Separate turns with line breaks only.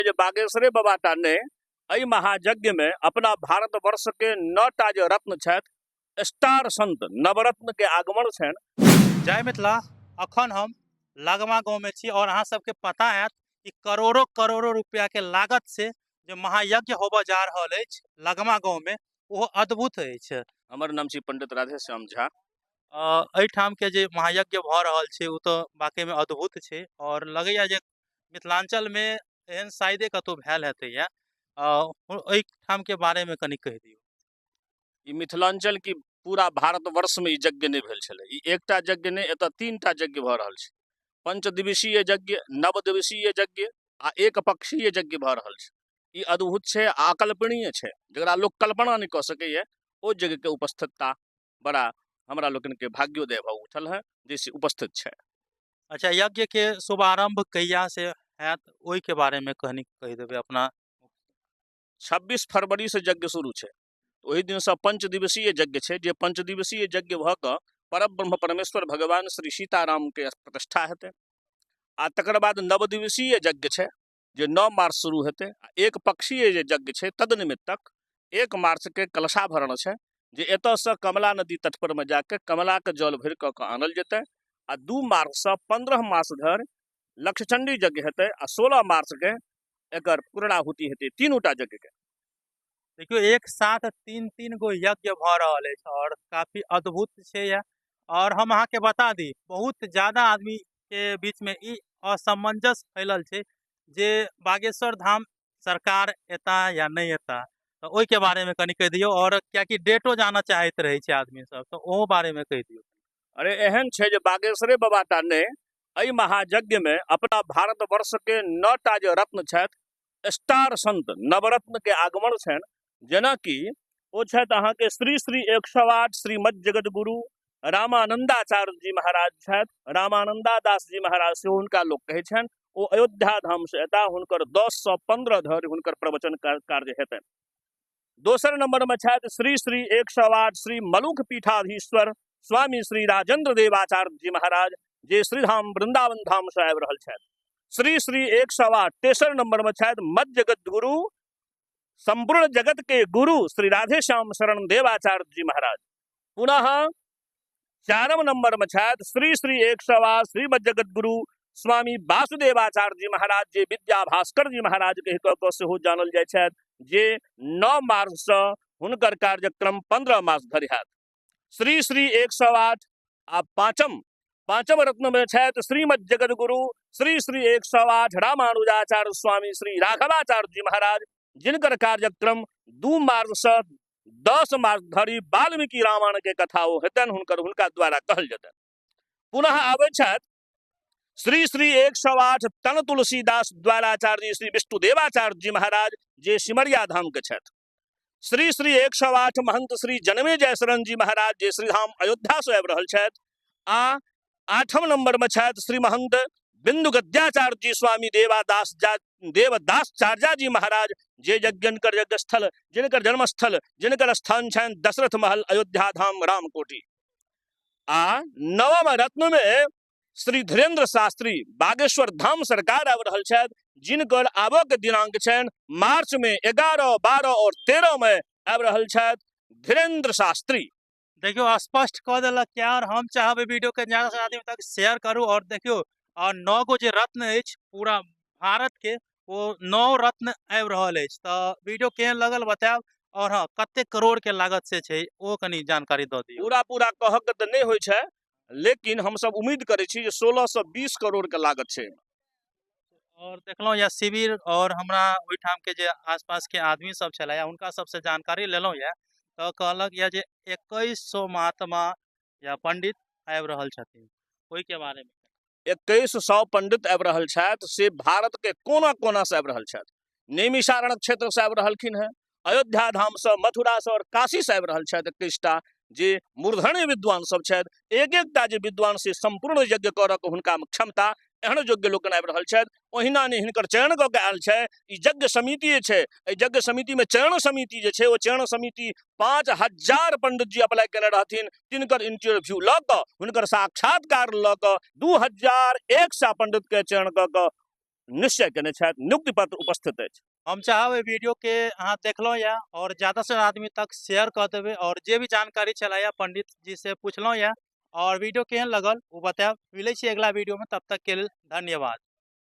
जे बागेश्वरे बाबा ने एहि महायज्ञ में अपना भारतवर्ष के 9टा जे रत्न छथि स्टार संत नवरत्न के आगमन छनि।
जय मिथिला। अखन हम लगमा गाँव में छी और अहाँ सबके पता है कि करोड़ों करोड़ों रुपया के लागत से जो महायज्ञ होबऽ जा रहल अछि लगमा गाँव में वो अद्भुत अछि।
हमर नाम छी पंडित राधेश्याम झा।
एहिठाम के जे महायज्ञ भऽ रहल छै वो तो वाकई में अद्भुत छै और लगैया जे मिथिलांचल में एहन शायदे कतौ भेल हेतैया। एहिठाम के बारे में कनि कहि दियौ।
ई मिथिलांचल की पूरा भारतवर्ष में ई यज्ञ नहीं भेल छलै। ई एकटा यज्ञ नहीं, एतऽ 3टा यज्ञ भऽ रहल छै। पंचदिवसीय यज्ञ, नवदिवसीय यज्ञ आ एक पक्षीय यज्ञ भऽ रहल छै। ई अद्भुत छै, अकल्पनीय छै, जकरा लोक कल्पना नहीं कऽ सकैए। ओ यज्ञ के उपस्थितता बड़ा हमरा लोकन के भाग्योदय भऽ उठल है जैसे उपस्थित छै।
अच्छा, यज्ञ के शुभारंभ कहिया से हैत ओहि के बारे में कनि कहि देबै अपना।
26 फरवरी से यज्ञ शुरू छै। ओहि दिन से पंचदिवसीय यज्ञ छै, जे पंचदिवसीय यज्ञ भऽ कऽ परब्रह्म परमेश्वर भगवान श्री सीताराम के प्रतिष्ठा हेतै। आ तकर बाद नवदिवसीय यज्ञ छै जे 9 मार्च शुरू हेतै। एक पक्षीय जे यज्ञ छै तदनिमित्तक 1 मार्च के कलशाभरण छै, जे एतऽ से कमला नदी तट पर में जाके कमला के जल भरि कऽ आनल जेतै। आ 2 मार्च से 15 मास धरि लक्षचंडी यज्ञ हेतै। आ 16 मार्च के एकर पूर्णाहुति हेतै, 3टा यज्ञ के।
देखियो एक साथ तीन गो यज्ञ भऽ रहल अछि और काफी अद्भुत छै यह। और हम अहाँ के बता दी बहुत ज्यादा आदमी के बीच में ई असमंजस फैलल छै जे बागेश्वर धाम सरकार एता या नहीं एता। तो ओहि के बारे में कनि कहि दियौ। और क्या कि डेटो जाना चाहैत रहे छै आदमी सब, तो ओहो बारे में कहि दियौ।
अरे एहन छै जे बागेश्वरे बाबा ने एहि महायज्ञ में अपना भारतवर्ष के 9टा जे रत्न छथि स्टार संत नवरत्न के आगमन छनि। जेना कि ओ छथि अहाँके श्री श्री 108 श्रीमद जगत गुरु रामानंदाचार्य जी महाराज छथि। रामानंदा दास जी महाराज से हुनका लोक कहै छनि। ओ अयोध्या धाम से एता हुनकर 10 से 15 धरि हुनकर प्रवचन कार्य हेतनि। दोसर नंबर में छथि श्री श्री 108 श्री मलुख पीठाधीश्वर स्वामी श्री राजेंद्र देवाचार्य जी महाराज, जे श्रीधाम वृंदावन धाम से आबि रहल छथि। श्री श्री 108 तेसर नंबर में छथि मध्य जगत गुरु संपूर्ण जगत के गुरु श्री राधेश्याम शरण देवाचार्य जी महाराज। पुनः 4वें नंबर में छथि श्री श्री 108 श्रीमद जगत गुरु स्वामी वासुदेवाचार्य जी महाराज, जे विद्या भास्कर जी महाराज के कऽ सेहो जानल जाइ छथि, जे 9 मार्च से हुनकर कार्यक्रम 15 मार्च धरि हैत। श्री श्री 108 आ पांचम रत्न में छथि श्रीमद जगत गुरु श्री श्री 108 रामानुजाचार्य स्वामी श्री राघवाचार्य जी महाराज, जिनकर कार्यक्रम 2 मार्च से 10 मार्च धरि वाल्मीकि रामायण के कथा हेतनि, हुनका द्वारा कहल जेतनि। पुनः आबै छथि श्री श्री 108 तन तुलसीदास द्वाराचार्य श्री विष्णुदेवाचार्य जी महाराज, जे सिमरिया धाम के छथि। श्री श्री 108 महंत श्री जनमे जयशरण जी महाराज, जे श्रीधाम अयोध्या से आबि रहल छथि। आ 8वें नंबर में छथि श्री महंत बिंदु गद्याचार्य जी स्वामी देवदासचार्य जी महाराज, जे जिनकर यज्ञस्थल, जिनकर जन्मस्थल, जिनकर स्थान छनि दशरथ महल अयोध्या धाम रामकोटी। आ 9वें रत्न में श्री धीरेन्द्र शास्त्री बागेश्वर धाम सरकार आबि रहल छथि, जिनकर आबऽ के दिनांक छनि मार्च में 11, 12 और 13 में आबि रहल छथि धीरेन्द्र शास्त्री।
देखियो स्पष्ट कह देलक क्या। और हम चाहब वीडियो के ज्यादा से आदमी तक शेयर करू। और देखियो और 9 गो जे रत्न अछि पूरा भारत के, वो 9 रत्न आबि रहल अछि। तो वीडियो केहन लगल बतायब। और हाँ, कते करोड़ के लागत से छै ओ कनी जानकारी दऽ दियौ।
पूरा कहक तऽ नहीं होइ छै, लेकिन हम सब उम्मीद करै छी जे 16 से 20 करोड़ के लागत छै।
और देखलहुँ या शिविर और हमरा ओहिठाम के जे आसपास के आदमी सब छलै हुनका सबसे जानकारी लेलहुँ या, तो कहलक या जे 2100 महात्मा या पंडित आबि रहल छथिन। ओहि के बारे में
2100 पंडित आबि रहल छथि, से भारत के कोना कोना से आबि रहल छथि। नैमिषारण्य क्षेत्र से आबि रहलखिन हैं, अयोध्या धाम से, मथुरा से और काशी से आबि रहल छथि 21टा जे मूर्धन्य विद्वान सब छथि। एक जे विद्वान से संपूर्ण यज्ञ करऽ के हुनका में क्षमता, एहन योग्य लोक आबि रहल छथि। ओहिना ने हिनकर चयन कऽ के आयल छै। ई यज्ञ समिति छै, एहि यज्ञ समिति में चयन समिति जे छै, ओ चयन समिति 5000 पंडित जी अप्लाई केने रहथिन, तिनकर इंटरव्यू लऽ कऽ, हुनकर साक्षात्कार लऽ कऽ 2100 पंडित के चयन कऽ कऽ निश्चय केने छथि, नियुक्ति पत्र उपस्थित अछि।
हम चाहब एहि वीडियो के अहाँ देखलहुँ या और ज्यादा से ज्यादा आदमी तक शेयर कर देबै और जे भी जानकारी छला या पंडित जी से पूछलहुँ या और वीडियो केहन लगल वो बतायब। मिलै छी अगला वीडियो में, तब तक के लेल धन्यवाद।